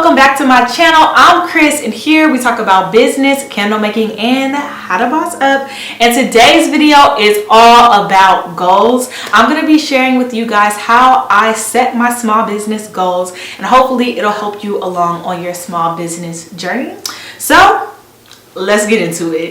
welcome back to my channel. I'm Chris, and here we talk about business, candle making, and how to boss up. And today's video is all about goals. I'm going to be sharing with you guys how I set my small business goals, and hopefully it'll help you along on your small business journey. So let's get into it.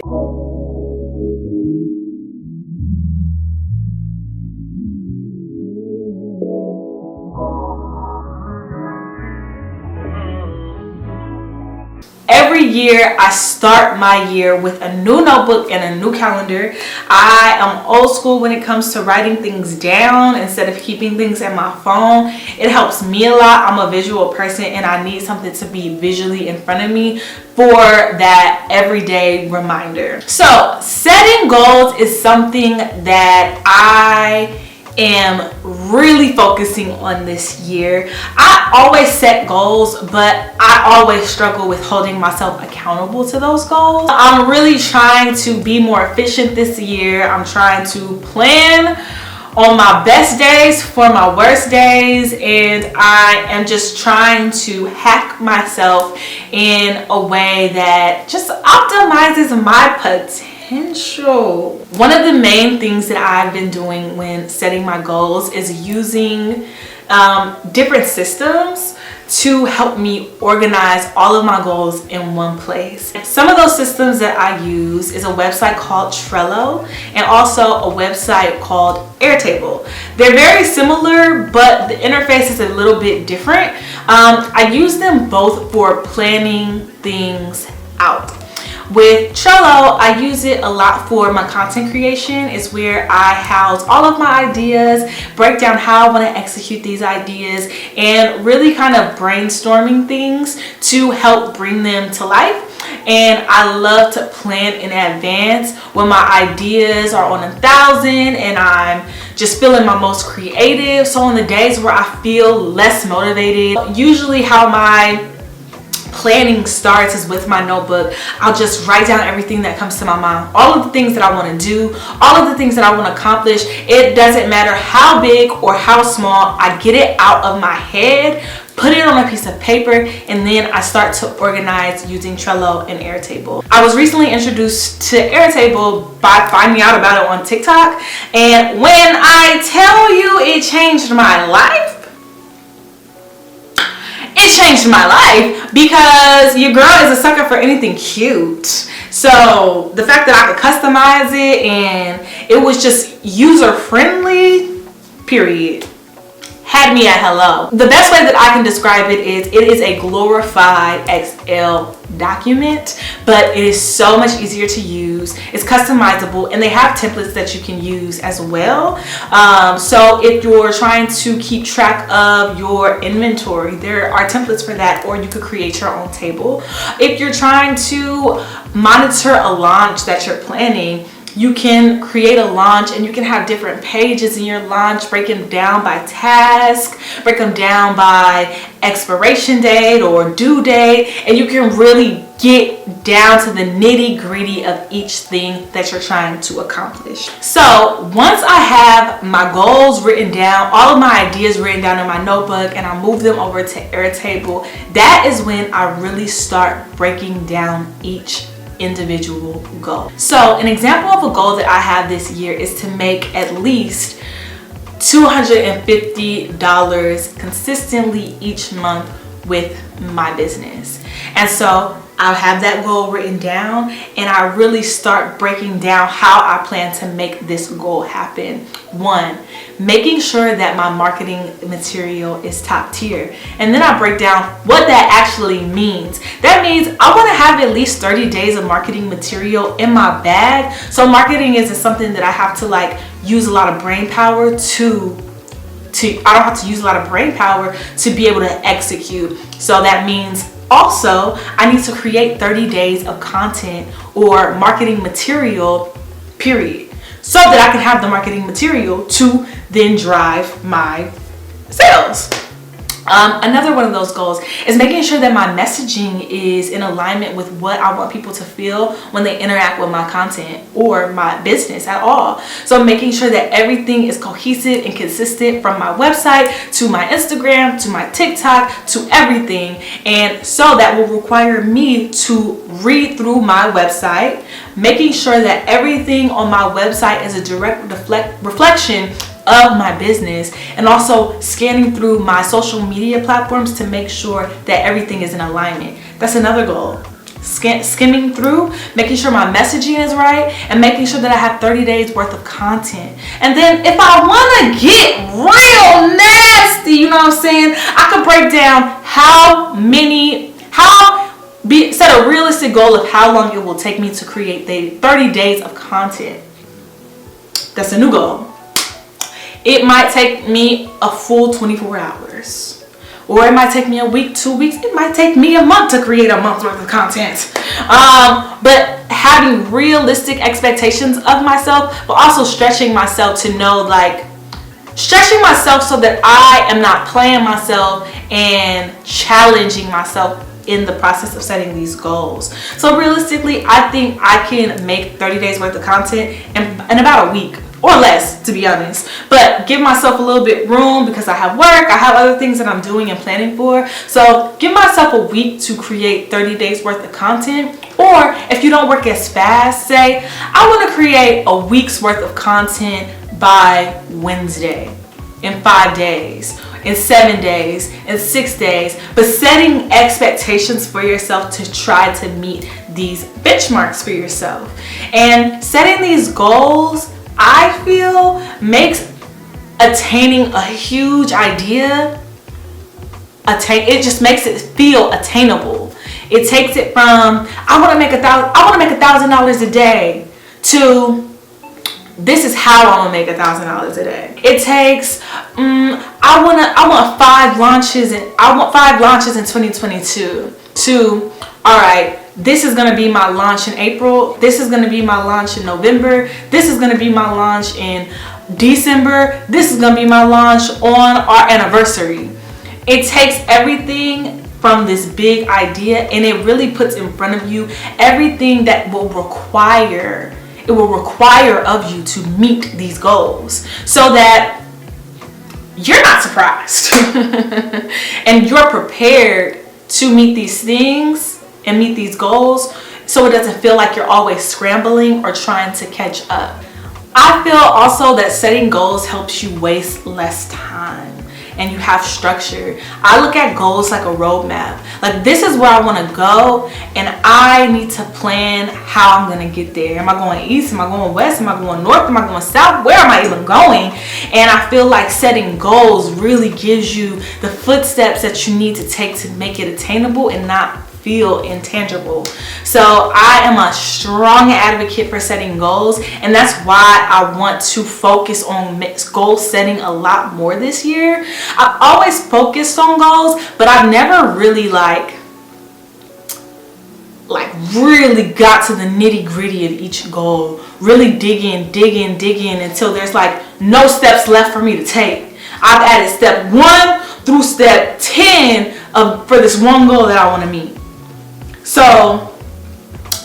Every year I start my year with a new notebook and a new calendar. I am old school when it comes to writing things down instead of keeping things in my phone. It helps me a lot. I'm a visual person and I need something to be visually in front of me for that everyday reminder. So setting goals is something that I am really focusing on this year. I always set goals, but I always struggle with holding myself accountable to those goals. I'm really trying to be more efficient this year. I'm trying to plan on my best days for my worst days, and I am just trying to hack myself in a way that just optimizes my potential. One of the main things that I've been doing when setting my goals is using different systems to help me organize all of my goals in one place. Some of those systems that I use is a website called Trello and also a website called Airtable. They're very similar, but the interface is a little bit different. I use them both for planning things out. With Trello, I use it a lot for my content creation. It's where I house all of my ideas, break down how I want to execute these ideas, and really kind of brainstorming things to help bring them to life. And I love to plan in advance when my ideas are on 1,000 and I'm just feeling my most creative. So on the days where I feel less motivated, usually how my planning starts is with my notebook. I'll just write down everything that comes to my mind, all of the things that I want to do, all of the things that I want to accomplish. It doesn't matter how big or how small. I get it out of my head, put it on a piece of paper, and then I start to organize using Trello and Airtable. I was recently introduced to Airtable by finding out about it on TikTok, and when I tell you it changed my life, it changed my life, because your girl is a sucker for anything cute. So the fact that I could customize it and it was just user friendly, period, had me at hello. The best way that I can describe it is a glorified Excel document, but it is so much easier to use. It's customizable, and they have templates that you can use as well. So if you're trying to keep track of your inventory, there are templates for that, or you could create your own table. If you're trying to monitor a launch that you're planning, you can create a launch and you can have different pages in your launch, break them down by task, break them down by expiration date or due date, and you can really get down to the nitty-gritty of each thing that you're trying to accomplish. So once I have my goals written down, all of my ideas written down in my notebook, and I move them over to Airtable, that is when I really start breaking down each individual goal. So an example of a goal that I have this year is to make at least $250 consistently each month with my business. And so I'll have that goal written down, and I really start breaking down how I plan to make this goal happen. 1, making sure that my marketing material is top tier. And then I break down what that actually means. That means I want to have at least 30 days of marketing material in my bag. So marketing isn't something that I have to use a lot of brain power to I don't have to use a lot of brain power to be able to execute. So that means also I need to create 30 days of content or marketing material, period, so that I can have the marketing material to then drive my sales. Another one of those goals is making sure that my messaging is in alignment with what I want people to feel when they interact with my content or my business at all. So making sure that everything is cohesive and consistent, from my website to my Instagram to my TikTok to everything. And so that will require me to read through my website, making sure that everything on my website is a direct reflection of my business, and also scanning through my social media platforms to make sure that everything is in alignment. That's another goal. Skimming through, making sure my messaging is right, and making sure that I have 30 days worth of content. And then if I want to get real nasty, you know what I'm saying, I could break down set a realistic goal of how long it will take me to create the 30 days of content. That's a new goal. It might take me a full 24 hours, or it might take me a week, 2 weeks. It might take me a month to create a month's worth of content. But having realistic expectations of myself, but also stretching myself to know, stretching myself so that I am not playing myself and challenging myself in the process of setting these goals. So realistically, I think I can make 30 days worth of content in about a week or less, to be honest, but give myself a little bit room because I have work, I have other things that I'm doing and planning for. So give myself a week to create 30 days worth of content. Or if you don't work as fast, say I want to create a week's worth of content by Wednesday, in 5 days, in 7 days, in 6 days, but setting expectations for yourself to try to meet these benchmarks for yourself. And setting these goals, I feel, makes attaining a huge idea, it just makes it feel attainable. It takes it from I want to make $1,000 a day to this is how I'm gonna make $1,000 a day. It takes I want 5 launches in 2022 to, all right, this is gonna be my launch in April, this is gonna be my launch in November, this is gonna be my launch in December, this is gonna be my launch on our anniversary. It takes everything from this big idea and it really puts in front of you everything that it will require of you to meet these goals, so that you're not surprised and you're prepared to meet these things and meet these goals, so it doesn't feel like you're always scrambling or trying to catch up. I feel also that setting goals helps you waste less time and you have structure. I look at goals like a roadmap. Like, this is where I want to go and I need to plan how I'm going to get there. Am I going east? Am I going west? Am I going north? Am I going south? Where am I even going? And I feel like setting goals really gives you the footsteps that you need to take to make it attainable and not feel intangible. So I am a strong advocate for setting goals, and that's why I want to focus on goal setting a lot more this year. I've always focused on goals, but I've never really really got to the nitty gritty of each goal, really dig in until there's no steps left for me to take. I've added step 1 through step 10 for this one goal that I want to meet. So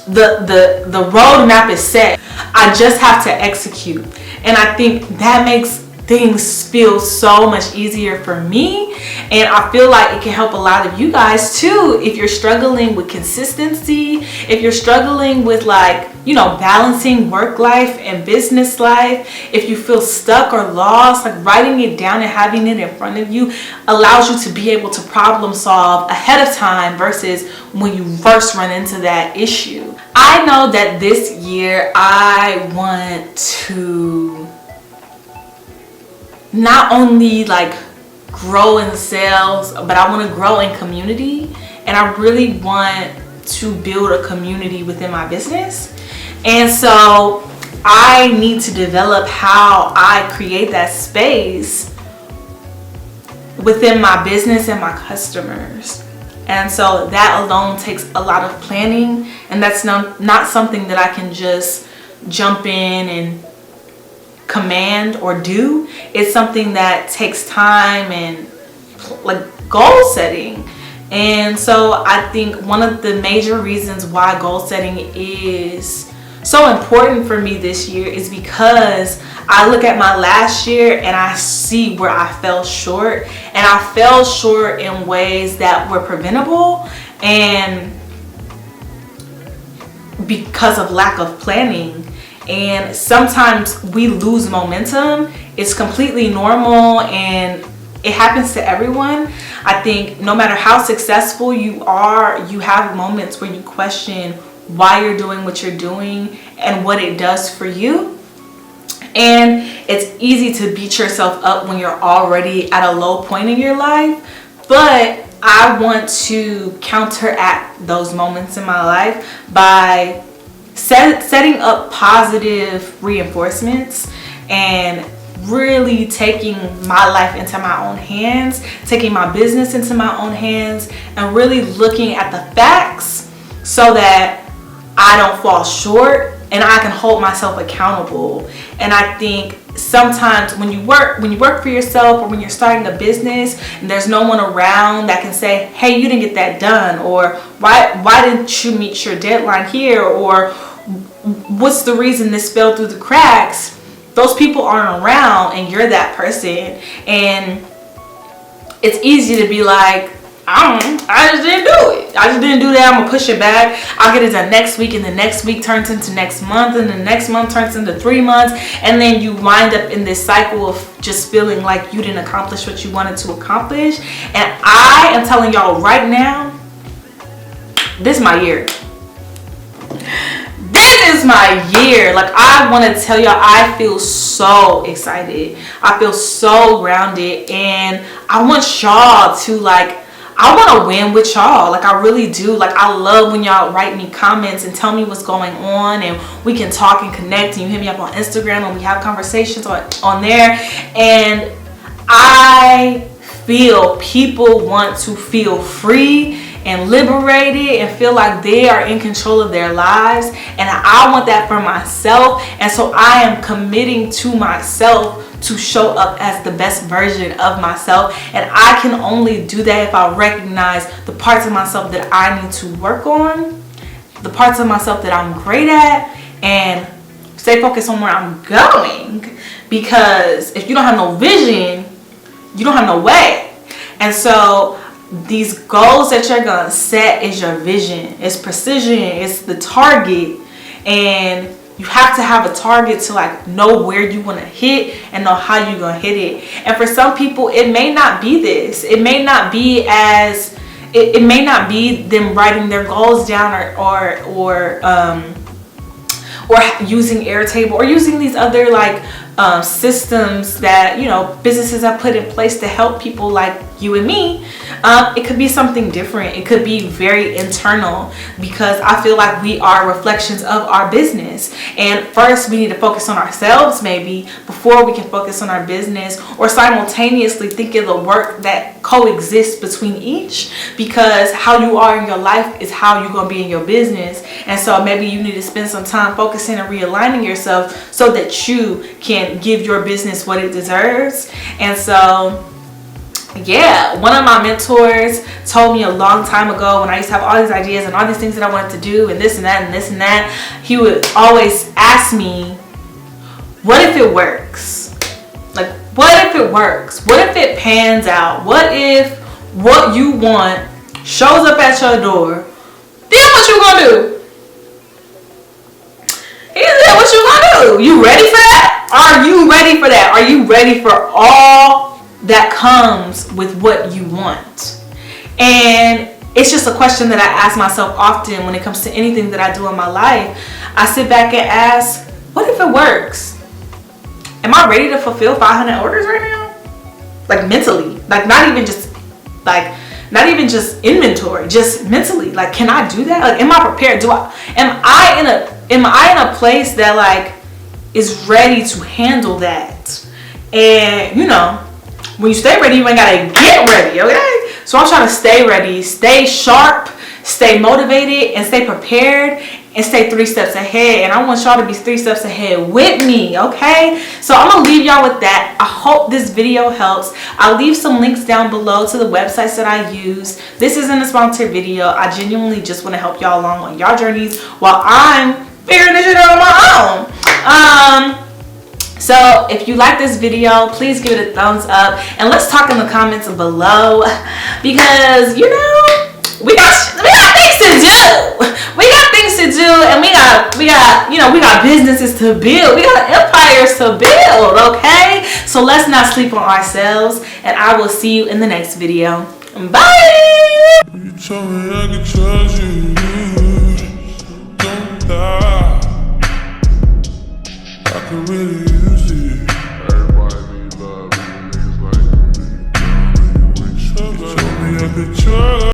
the roadmap is set. I just have to execute. And I think that makes things feel so much easier for me. And I feel like it can help a lot of you guys too. If you're struggling with consistency, if you're struggling with balancing work life and business life, if you feel stuck or lost, writing it down and having it in front of you allows you to be able to problem solve ahead of time versus when you first run into that issue. I know that this year I want to not only grow in sales, but I want to grow in community, and I really want to build a community within my business. And so I need to develop how I create that space within my business and my customers. And so that alone takes a lot of planning, and that's not something that I can just jump in and command or do. It's something that takes time and goal setting. And so I think one of the major reasons why goal setting is so important for me this year is because I look at my last year and I see where I fell short. And I fell short in ways that were preventable, and because of lack of planning. And sometimes we lose momentum. It's completely normal and it happens to everyone. I think no matter how successful you are, you have moments where you question why you're doing what you're doing and what it does for you. And it's easy to beat yourself up when you're already at a low point in your life. But I want to counteract those moments in my life by setting up positive reinforcements and really taking my life into my own hands, taking my business into my own hands, and really looking at the facts so that I don't fall short and I can hold myself accountable. And I think sometimes when you work for yourself, or when you're starting a business and there's no one around that can say, hey, you didn't get that done, or why didn't you meet your deadline here, or what's the reason this fell through the cracks, those people aren't around and you're that person. And it's easy to be like, I just didn't do it. I just didn't do that. I'm going to push it back. I'll get it done next week, and the next week turns into next month, and the next month turns into 3 months. And then you wind up in this cycle of just feeling like you didn't accomplish what you wanted to accomplish. And I am telling y'all right now, this is my year. This is my year. Like, I want to tell y'all, I feel so excited. I feel so grounded. And I want y'all to, like, I want to win with y'all. Like, I really do. Like, I love when y'all write me comments and tell me what's going on, and we can talk and connect, and you hit me up on Instagram and we have conversations on there. And I feel people want to feel free and liberated and feel like they are in control of their lives. And I want that for myself. And so I am committing to myself to show up as the best version of myself. And I can only do that if I recognize the parts of myself that I need to work on, the parts of myself that I'm great at, and stay focused on where I'm going. Because if you don't have no vision, you don't have no way. And so these goals that you're gonna set is your vision. It's precision. It's the target. And you have to have a target to, like, know where you want to hit and know how you're gonna hit it. And for some people, it may not be this. It may not be as it may not be them writing their goals down or using Airtable or using these other systems that, you know, businesses have put in place to help people like you and me. It could be something different. It could be very internal, because I feel like we are reflections of our business. And first we need to focus on ourselves maybe before we can focus on our business, or simultaneously think of the work that coexists between each, because how you are in your life is how you're going to be in your business. And so maybe you need to spend some time focusing and realigning yourself so that you can give your business what it deserves. And so yeah, one of my mentors told me a long time ago, when I used to have all these ideas and all these things that I wanted to do and this and that and this and that, he would always ask me, what if it works? Like, what if it works? What if it pans out? What if what you want shows up at your door? Then what you gonna do? He said, what you gonna do? You ready for that? Are you ready for that? Are you ready for all that comes with what you want? And it's just a question that I ask myself often when it comes to anything that I do in my life. I sit back and ask, what if it works? Am I ready to fulfill 500 orders right now? Like, mentally, like not even just inventory, just mentally. Like, can I do that? Like, am I prepared? Am I in a place that, like, is ready to handle that? And, you know, when you stay ready, you ain't gotta get ready, okay? So I'm trying to stay ready, stay sharp, stay motivated, and stay prepared. and stay 3 steps ahead. And I want y'all to be 3 steps ahead with me, okay? So I'm gonna leave y'all with that. I hope this video helps. I'll leave some links down below to the websites that I use. This isn't a sponsored video. I genuinely just want to help y'all along on y'all journeys while I'm figuring this shit out on my own. So if you like this video, please give it a thumbs up, and let's talk in the comments below, because you know we got things to do. We got things to do, and we got businesses to build. We got empires to build. Okay, so let's not sleep on ourselves, and I will see you in the next video. Bye. You told me I could trust you. Don't die. I could really use it. Everybody need love, niggas like me. You told me I could trust.